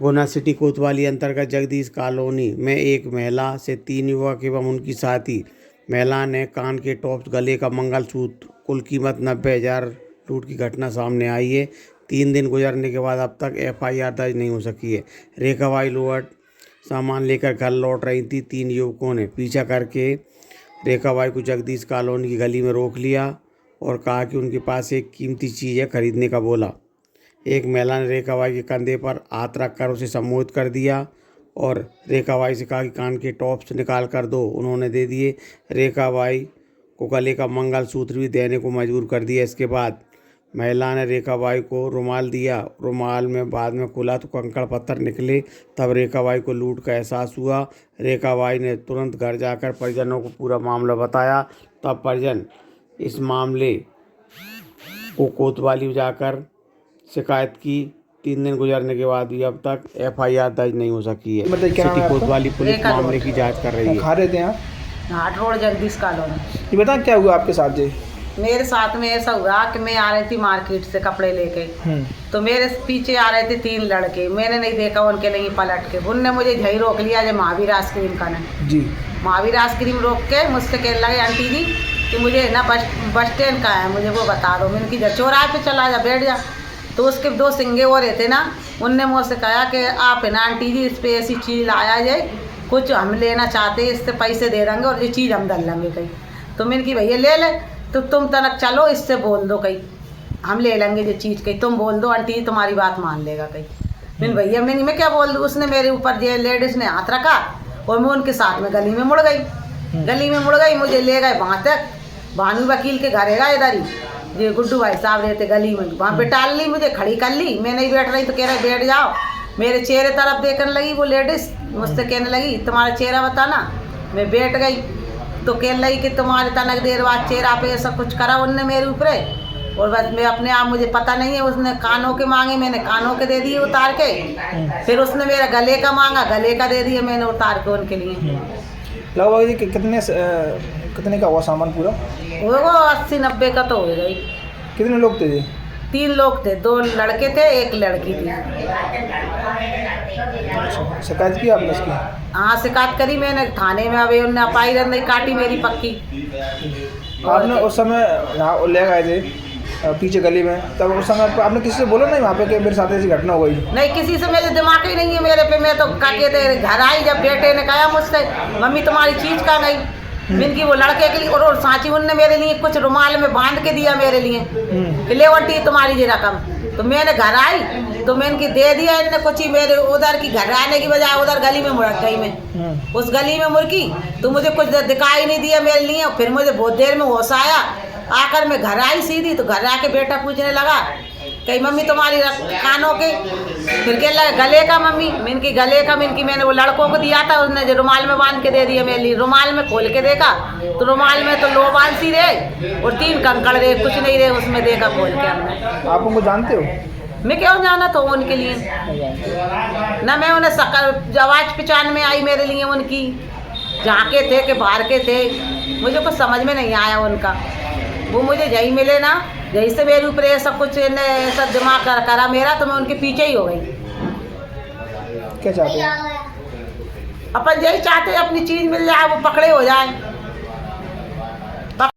गुना city कोतवाली अंतर्गत Jagdish colony में एक महिला से 3 युवक एवं उनकी साथी महिला ने कान के टॉप्स, गले का मंगलसूत्र, कुल कीमत 90,000 लूट की घटना सामने आई है। 3 दिन गुजरने के बाद अब तक FIR दर्ज नहीं हो सकी है। रेखा बाई लोअट सामान लेकर घर लौट रही थी। 3 युवकों ने पीछा करके रेखा बाई को जगदीश कॉलोनी की गली में रोक लिया और कहा कि उनके पास एक कीमती चीज़ है, खरीदने का बोला। एक महिला ने रेखा बाई के कंधे पर हाथ रखकर उसे सम्मोहित कर दिया और रेखा बाई से कहा कि कान के टॉप्स निकाल कर दो। उन्होंने दे दिए। रेखा बाई को गले का मंगलसूत्र भी देने को मजबूर कर दिया। इसके बाद महिला ने रेखा बाई को रुमाल दिया। रुमाल में बाद में खुला तो कंकड़ पत्थर निकले। तब रेखा बाई को लूट का एहसास हुआ। रेखा बाई ने तुरंत घर जाकर परिजनों को पूरा मामला बताया। तब परिजन इस मामले को कोतवाली जाकर शिकायत की। 3 दिन गुजरने के बाद भी अब तक FIR दर्ज नहीं हो सकी है। सिटी कोतवाली पुलिस मामले की जांच कर रही है। खा रहे थे आप? हाट रोड जगदीश कॉलोनी। ये बता क्या हुआ आपके साथ जी? मेरे साथ में ऐसा हुआ कि मैं आ रही थी मार्केट से कपड़े लेके, तो मेरे पीछे आ रहे थे 3 लड़के। मैंने नहीं देखा उनके नहीं पलट के, उनने मुझे झई रोक लिया जो महावीर आइसक्रीम का ने जी। महावीर आइसक्रीम रोक के मुझसे कहने लगे आंटी जी कि मुझे ना बस स्टैंड का है, मुझे वो बता दो। मैंने की चौराहे पे चला जा, बैठ जा। तो उसके 2 सिंगे हो रहे थे ना, उनने मुझसे कहा कि आप है ना आंटी जी इस पे ऐसी चीज़ लाया जाए, कुछ हम लेना चाहते हैं, इससे पैसे दे देंगे और ये चीज़ हम डाल लेंगे कहीं। तो मैंने की भैया ले ले, तो तुम तनक चलो इससे बोल दो कहीं, हम ले लेंगे ये चीज़ कहीं, तुम बोल दो आंटी तुम्हारी बात मान लेगा कहीं। मैंने भैया मैं क्या बोल दूँ। उसने मेरे ऊपर जो लेडीज़ ने हाथ रखा और मैं उनके साथ में गली में मुड़ गई। मुझे ले गए वहाँ तक, भानु वकील के घर है इधर ही, ये गुड्डू भाई साहब रहते गली में। वहाँ बैठाल ली, मुझे खड़ी कर ली। मैं नहीं बैठ रही तो कह रहे बैठ जाओ। मेरे चेहरे तरफ देखने लगी वो लेडीज़, मुझसे कहने लगी तुम्हारा चेहरा बताना। मैं बैठ गई तो कहने लगी कि तुम्हारे तनक देर बाद चेहरा पे ऐसा कुछ करा उनने मेरे ऊपर। और बस मैं अपने आप, मुझे पता नहीं है। उसने कानों के मांगे, मैंने कानों के दे दिए उतार के। फिर उसने मेरा गले का मांगा, गले का दे दिया मैंने उतार के उनके लिए। लगभग जी कितने का हुआ सामान पूरा? वो 80-90 का तो हो गई। कितने लोग थे जी? 3 लोग थे, 2 लड़के थे, 1 लड़की थी। शिकायत की आपने इसकी? हाँ शिकायत करी मैंने थाने में। अभी उन्हें पाई रही काटी मेरी पक्की। आपने उस समय यहाँ ले गए थे पीछे गली में, तब उस समय आपने किसी से बोला नहीं वहाँ पे कि मेरे साथ ऐसी घटना हो गई? नहीं, किसी से मेरे दिमाग ही नहीं है मेरे पे। मैं तो कहते थे घर आई, जब बेटे ने कहा मुझसे मम्मी तुम्हारी चीज़ कहाँ गई। मैंने वो लड़के के लिए और सांची उनने मेरे लिए कुछ रुमाल में बांध के दिया मेरे लिए, ले वंटी तुम्हारी जी रकम। तो मैंने घर आई तो मैंने की दे दिया इनने कुछ ही। मेरे उधर की घर आने की बजाय उधर गली में मुड़क गई मैं। उस गली में मुड़की तो मुझे कुछ दिखाई नहीं दिया मेरे लिए। फिर मुझे बहुत देर में होश आया, आकर मैं घर आई सीधी। तो घर आके बेटा पूछने लगा कहीं मम्मी तुम्हारी कानों के, फिर कह लगा गले का मम्मी। मैंने गले का मैंने वो लड़कों को दिया था, उसने जो रुमाल में बांध के दे दिया मेरे लिए। रुमाल में खोल के देखा तो रुमाल में तो लोबान सी रहे और 3 कंकड़ रहे, कुछ नहीं रहे उसमें। देखा खोल के हमने। आप उनको जानते हो? मैं क्यों जाना तो उनके लिए ना, मैं उन्हें सकल आवाज़ पहचान में आई मेरे लिए उनकी, झाँके थे कि बाहर के थे, मुझे कुछ समझ में नहीं आया उनका। वो मुझे यही मिले ना, यही से मेरे ऊपर ऐसा कुछ ऐसा दिमाग करा मेरा, तो मैं उनके पीछे ही हो गई। क्या चाहते हैं? अपन यही चाहते अपनी चीज़ मिल जाए, वो पकड़े हो जाए।